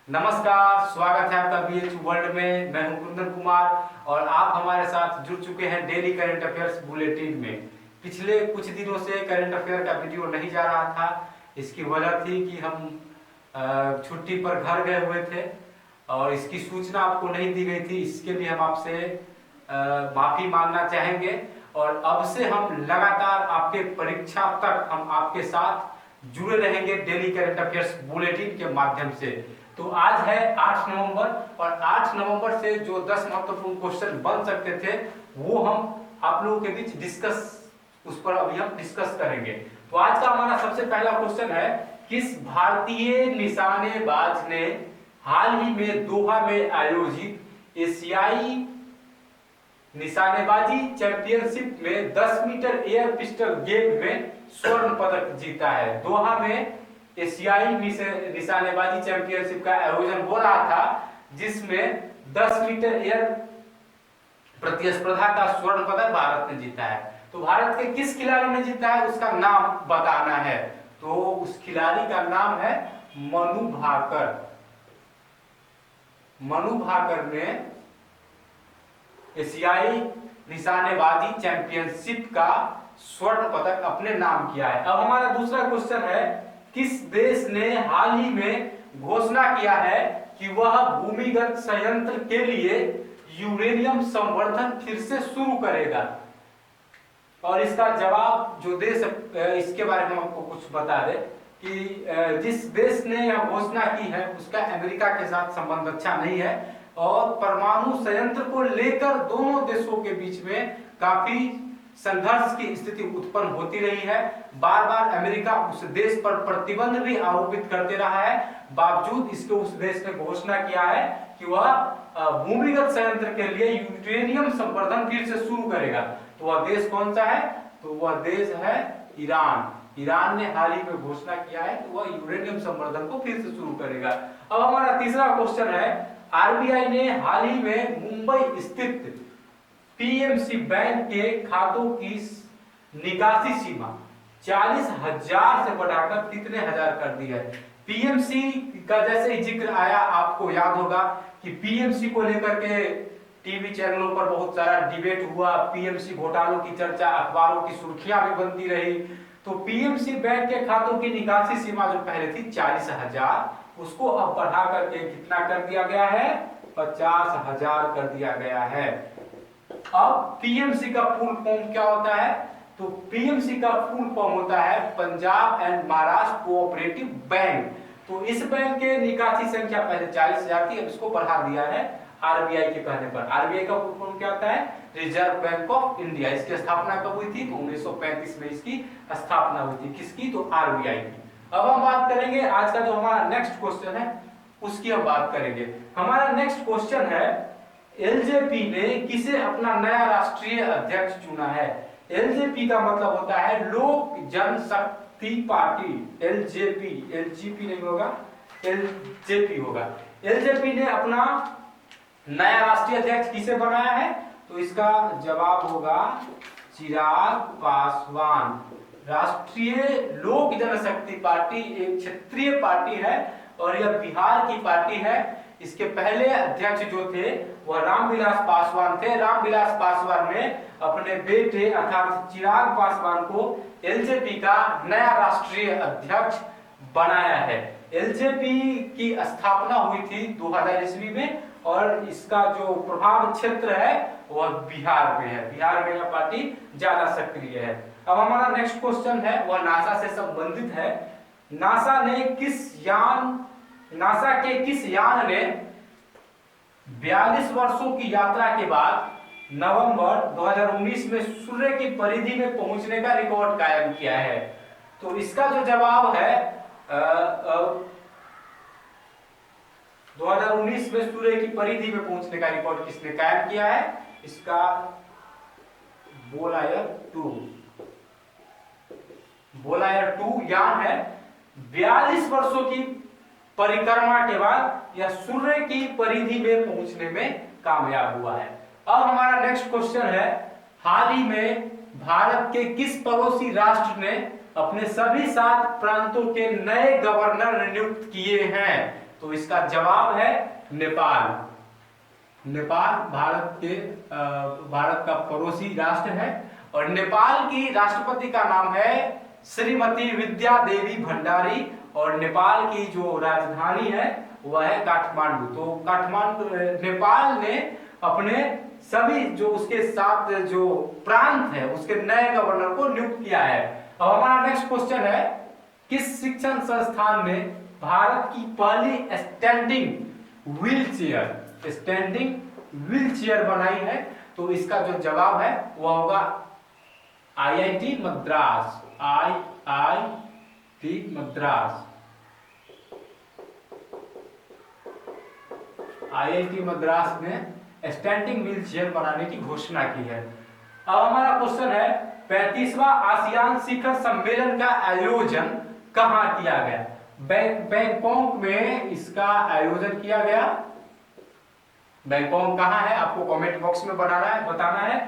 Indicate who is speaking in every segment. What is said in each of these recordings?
Speaker 1: नमस्कार, स्वागत है आपका बीएच वर्ल्ड में। मैं हूं कुंदन कुमार और आप हमारे साथ जुड़ चुके हैं डेली करंट अफेयर्स बुलेटिन में। पिछले कुछ दिनों से करंट अफेयर का वीडियो नहीं जा रहा था। इसकी वजह थी कि हम छुट्टी पर घर गए हुए थे और इसकी सूचना आपको नहीं दी गई थी। इसके लिए हम आपसे माफी मांगना चाहेंगे और अब से हम लगातार आपके परीक्षा तक हम आपके साथ जुड़े रहेंगे डेली करंट अफेयर्स बुलेटिन के माध्यम से। तो आज है 8 नवंबर और 8 नवंबर से जो 10 महत्वपूर्ण क्वेश्चन बन सकते थे वो हम आप लोगों के बीच उस पर अभी हम डिस्कस करेंगे। तो आज का हमारा सबसे पहला क्वेश्चन है, किस भारतीय निशानेबाज ने हाल ही में दोहा में आयोजित एशियाई निशानेबाजी चैंपियनशिप में 10 मीटर एयर पिस्टल गेम में स्वर्ण पदक जीता है? दोहा में एशियाई निशानेबाजी चैंपियनशिप का आयोजन हो रहा था जिसमें 10 मीटर एयर प्रतिस्पर्धा का स्वर्ण पदक भारत ने जीता है। तो भारत के किस खिलाड़ी ने जीता है उसका नाम बताना है। तो उस खिलाड़ी का नाम है मनु भाकर। मनु भाकर ने एशियाई निशानेबाजी चैंपियनशिप का स्वर्ण पदक अपने नाम किया है। अब हमारा दूसरा क्वेश्चन है, किस देश ने हाल ही में घोषणा किया है कि वह भूमिगत संयंत्र के लिए यूरेनियम संवर्धन फिर से शुरू करेगा? और इसका जवाब जो देश इसके बारे में आपको कुछ बता दे कि जिस देश ने यह घोषणा की है उसका अमेरिका के साथ संबंध अच्छा नहीं है और परमाणु संयंत्र को लेकर दोनों देशों के बीच में काफी संघर्ष की स्थिति उत्पन्न होती रही है। बार बार अमेरिका उस देश पर प्रतिबंध भी आरोपित करते रहा है, बावजूद इसके उस देश ने घोषणा किया है कि वह भूमिगत संयंत्र के लिए यूरेनियम संवर्धन फिर से शुरू करेगा। तो वह देश कौन सा है? तो वह देश है ईरान। ईरान ने हाल ही में घोषणा किया है कि वह यूरेनियम संवर्धन को फिर से शुरू करेगा। अब हमारा तीसरा क्वेश्चन है, आरबीआई ने हाल ही में मुंबई स्थित पीएमसी बैंक के खातों की निकासी सीमा 40,000 से बढ़ाकर कितने हजार कर दी है? पीएमसी का जैसे ही जिक्र आया आपको याद होगा कि पीएमसी को लेकर के टीवी चैनलों पर बहुत सारा डिबेट हुआ, पीएमसी घोटालों की चर्चा, अखबारों की सुर्खियां भी बनती रही। तो पीएमसी बैंक के खातों की निकासी सीमा जो पहले थी 40,000, उसको अब बढ़ा करके कितना कर दिया गया है? 50,000 कर दिया गया है। अब पीएमसी का फुल फॉर्म क्या होता है? तो पीएमसी का फुल फॉर्म होता है Punjab and Maharashtra cooperative bank. तो इस बैंक के निकासी संख्या पहले 40,000 थी, अब इसको बढ़ा दिया है आरबीआई के कहने पर। आरबीआई का फुल फॉर्म क्या होता है? Reserve bank of India. इसकी स्थापना कब हुई थी? तो 1935 में इसकी स्थापना हुई थी। किसकी? तो आरबीआई की। अब हम बात करेंगे आज का जो हमारा नेक्स्ट क्वेश्चन है उसकी हम बात करेंगे। हमारा नेक्स्ट क्वेश्चन है, एलजेपी ने किसे अपना नया राष्ट्रीय अध्यक्ष चुना है? एलजेपी का मतलब होता है लोक जनशक्ति पार्टी। एलजेपी नहीं होगा, एलजेपी होगा। एलजेपी ने अपना नया राष्ट्रीय अध्यक्ष किसे बनाया है? तो इसका जवाब होगा चिराग पासवान। राष्ट्रीय लोक जनशक्ति पार्टी एक क्षेत्रीय पार्टी है और यह बिहार की पार्टी है। इसके पहले अध्यक्ष जो थे वह रामविलास पासवान थे। रामविलास पासवान ने अपने बेटे अर्थात चिराग पासवान को एलजेपी का नया राष्ट्रीय अध्यक्ष बनाया है। एलजेपी की स्थापना हुई थी 2000 ईस्वी में और इसका जो प्रभाव क्षेत्र है वह बिहार में है। बिहार में यह पार्टी ज्यादा सक्रिय है। अब हमारा नेक्स्ट क्वेश्चन है वह नासा से संबंधित है। नासा के किस यान ने 42 वर्षों की यात्रा के बाद नवंबर 2019 में सूर्य की परिधि में पहुंचने का रिकॉर्ड कायम किया है? तो इसका जो जवाब है 2019 में सूर्य की परिधि में पहुंचने का रिकॉर्ड किसने कायम किया है? इसका बोलायर 2 यान है। 42 वर्षों की परिक्रमा के बाद यह सूर्य की परिधि में पहुंचने में कामयाब हुआ है। अब हमारा नेक्स्ट क्वेश्चन है, हाल ही में भारत के किस पड़ोसी राष्ट्र ने अपने सभी 7 प्रांतों के नए गवर्नर नियुक्त किए हैं? तो इसका जवाब है नेपाल। नेपाल भारत का पड़ोसी राष्ट्र है और नेपाल की राष्ट्रपति का नाम है श्रीमती विद्या देवी भंडारी और नेपाल की जो राजधानी है वह है काठमांडू। तो काठमांडू नेपाल ने अपने सभी जो उसके साथ जो प्रांत है उसके नए गवर्नर को नियुक्त किया है। अब हमारा नेक्स्ट क्वेश्चन है, किस शिक्षण संस्थान ने भारत की पहली स्टैंडिंग व्हील चेयर बनाई है? तो इसका जो जवाब है वह होगा IIT Madras. IIT Madras. IIT Madras ने स्टैंडिंग व्हील चेयर बनाने की घोषणा की है। अब हमारा क्वेश्चन है, 35वां आसियान शिखर सम्मेलन का आयोजन कहां किया गया? बैंकॉक में इसका आयोजन किया गया। बैंकॉक कहां है आपको कमेंट बॉक्स में बताना है।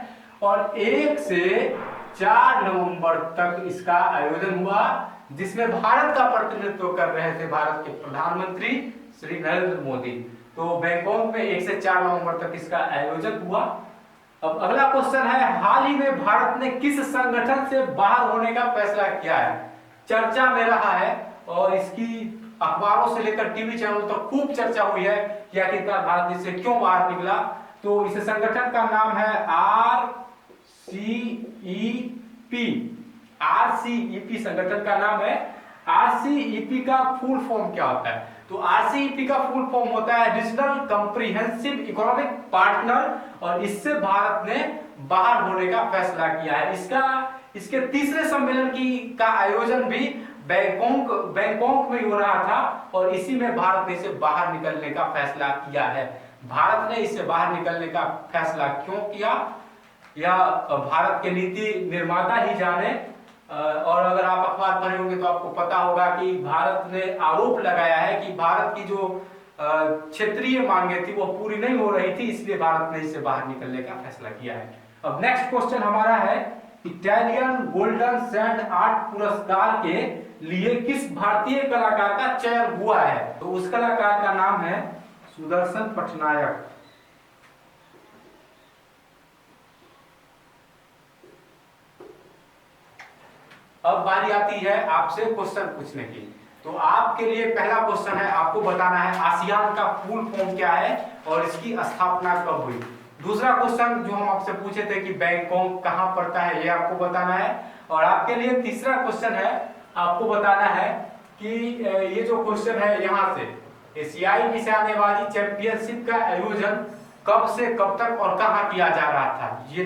Speaker 1: और 1 से 4 नवंबर तक इसका आयोजन हुआ, जिसमें भारत का प्रतिनिधित्व कर रहे थे भारत के प्रधानमंत्री श्री नरेंद्र मोदी। तो बैंकॉक में 1 से 4 नवंबर तक इसका आयोजन हुआ। अब अगला क्वेश्चन है, हाल ही में भारत ने किस संगठन से बाहर होने का फैसला किया है? चर्चा में रहा है और इसकी अखबारों से लेकर टीवी चैनल तक खूब चर्चा हुई है कि आखिरकार भारत इससे क्यों बाहर निकला। तो इस संगठन का नाम है RCEP संगठन का नाम है। RCEP का फुल फॉर्म क्या होता है? तो RCEP का फुल फॉर्म होता है रीजनल कॉम्प्रिहेंसिव इकोनॉमिक पार्टनर और इससे भारत ने बाहर होने का फैसला किया है। इसके तीसरे सम्मेलन का आयोजन भी बैंकॉक में हो रहा था और इसी में भारत ने इसे बाहर निकलने का फैसला किया है। भारत ने इससे बाहर निकलने का फैसला क्यों किया या भारत के नीति निर्माता ही जाने। और अगर आप अखबार पढ़े होंगे तो आपको पता होगा कि भारत ने आरोप लगाया है कि भारत की जो क्षेत्रीय मांगे थी वो पूरी नहीं हो रही थी, इसलिए भारत ने इससे बाहर निकलने का फैसला किया है। अब नेक्स्ट क्वेश्चन हमारा है, इटालियन गोल्डन सैंड आर्ट पुरस्कार के लिए किस भारतीय कलाकार का चयन हुआ है? तो उस कलाकार का नाम है सुदर्शन पटनायक। अब बारी आती है आपसे क्वेश्चन पूछने की। तो आपके लिए पहला क्वेश्चन है, आपको बताना है आसियान का फुल फॉर्म क्या है और इसकी स्थापना कब हुई। दूसरा क्वेश्चन जो हम आपसे पूछे थे कि बैंकॉक कहां पड़ता है, ये आपको बताना है। और आपके लिए तीसरा क्वेश्चन है, आपको बताना है कि ये जो क्वेश्चन है यहाँ से एशियाई निशानेबाजी चैंपियनशिप का आयोजन कब से कब तक और कहां किया जा रहा था। ये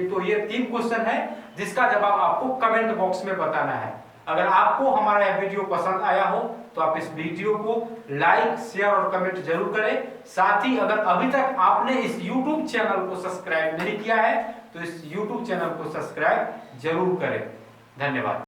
Speaker 1: 3 क्वेश्चन है जिसका जवाब आपको कमेंट बॉक्स में बताना है। अगर आपको हमारा यह वीडियो पसंद आया हो तो आप इस वीडियो को लाइक शेयर और कमेंट जरूर करें। साथ ही अगर अभी तक आपने इस YouTube चैनल को सब्सक्राइब नहीं किया है तो इस YouTube चैनल को सब्सक्राइब जरूर करें। धन्यवाद।